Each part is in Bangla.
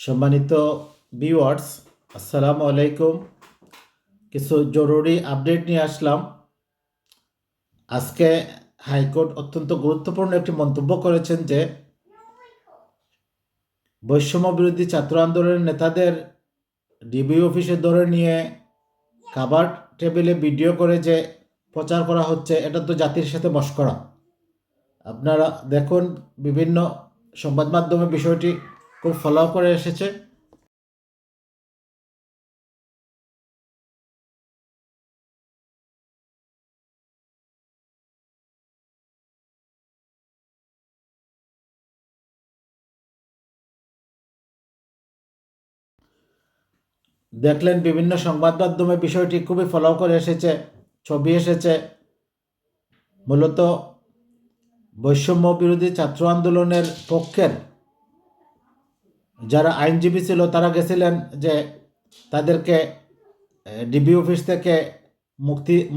সম্মানিত ভিউয়ার্স, আসসালামু আলাইকুম। কিছু জরুরি আপডেট নিয়ে আসলাম। আজকে হাইকোর্ট অত্যন্ত গুরুত্বপূর্ণ একটি মন্তব্য করেছেন যে বৈষম্য বিরোধী ছাত্র আন্দোলনের নেতাদের ডিবি অফিসে ধরে নিয়ে খাবার টেবিলে ভিডিও করে যে প্রচার করা হচ্ছে, এটা তো জাতির সাথে মশকরা। আপনারা দেখুন, বিভিন্ন সংবাদ মাধ্যমে বিষয়টি খুব ফলো করে এসেছে। দেখলেন, বিভিন্ন সংবাদ মাধ্যমে বিষয়টি খুবই ফলো করে এসেছে, ছবি এসেছে। মূলত বৈষম্য বিরোধী ছাত্র আন্দোলনের পক্ষের যারা আইনজীবী ছিল তারা গেছিলেন যে তাদেরকে ডিবি অফিস থেকে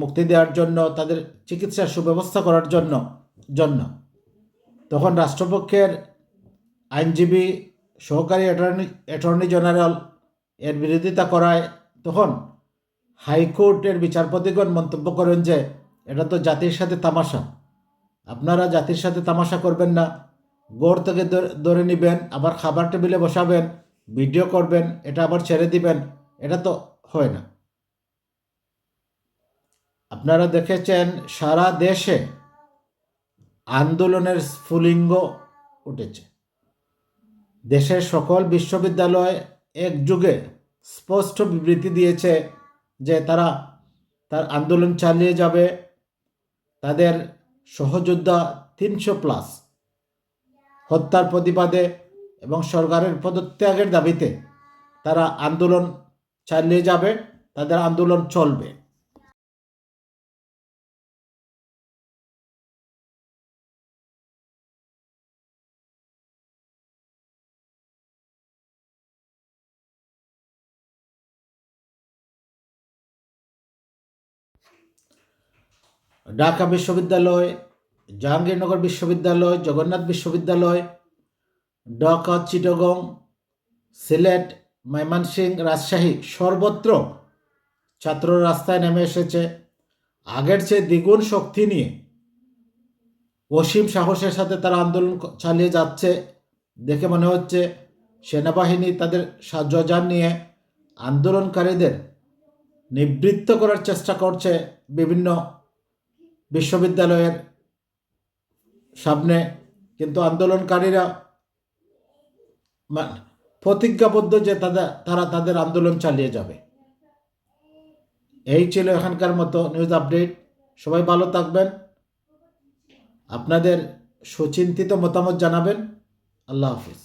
মুক্তি দেওয়ার জন্য, তাদের চিকিৎসার সুব্যবস্থা করার জন্য তখন রাষ্ট্রপক্ষের আইনজীবী সহকারী অ্যাটর্নি জেনারেল এর বিরোধিতা করায় তখন হাইকোর্টের বিচারপতিগণ মন্তব্য করেন যে এটা তো জাতির সাথে তামাশা। আপনারা জাতির সাথে তামাশা করবেন না, গড় থেকে ধরে নেবেন, আবার খাবার টেবিলে বসাবেন, ভিডিও করবেন, এটা আবার ছেড়ে দিবেন, এটা তো হয় না। আপনারা দেখেছেন সারা দেশে আন্দোলনের স্ফুলিঙ্গ উঠেছে। দেশের সকল বিশ্ববিদ্যালয় একযোগে স্পষ্ট বিবৃতি দিয়েছে যে তার আন্দোলন চালিয়ে যাবে। তাদের সহযোদ্ধা 300+ হত্যার প্রতিবাদে এবং সরকারের পদত্যাগের দাবিতে তারা আন্দোলন চালিয়ে যাবে, তাদের আন্দোলন চলবে। ঢাকা বিশ্ববিদ্যালয়, জাহাঙ্গীরনগর বিশ্ববিদ্যালয়, জগন্নাথ বিশ্ববিদ্যালয়, ঢাকা, চিটাগং, সিলেট, ময়মনসিংহ, রাজশাহী সর্বত্র ছাত্র রাস্তায় নেমে এসেছে। আগের চেয়ে দ্বিগুণ শক্তি নিয়ে অসীম সাহসের সাথে তারা আন্দোলন চালিয়ে যাচ্ছে। দেখে মনে হচ্ছে সেনাবাহিনী তাদের সাহায্য নিয়ে আন্দোলনকারীদের নিবৃত্ত করার চেষ্টা করছে বিভিন্ন বিশ্ববিদ্যালয়ের সামনে, কিন্তু আন্দোলনকারীরা প্রতিজ্ঞাবদ্ধ যে তারা তাদের আন্দোলন চালিয়ে যাবে। এই ছিল এখানকার মতো নিউজ আপডেট। সবাই ভালো থাকবেন, আপনাদের সুচিন্তিত মতামত জানাবেন। আল্লাহ হাফিজ।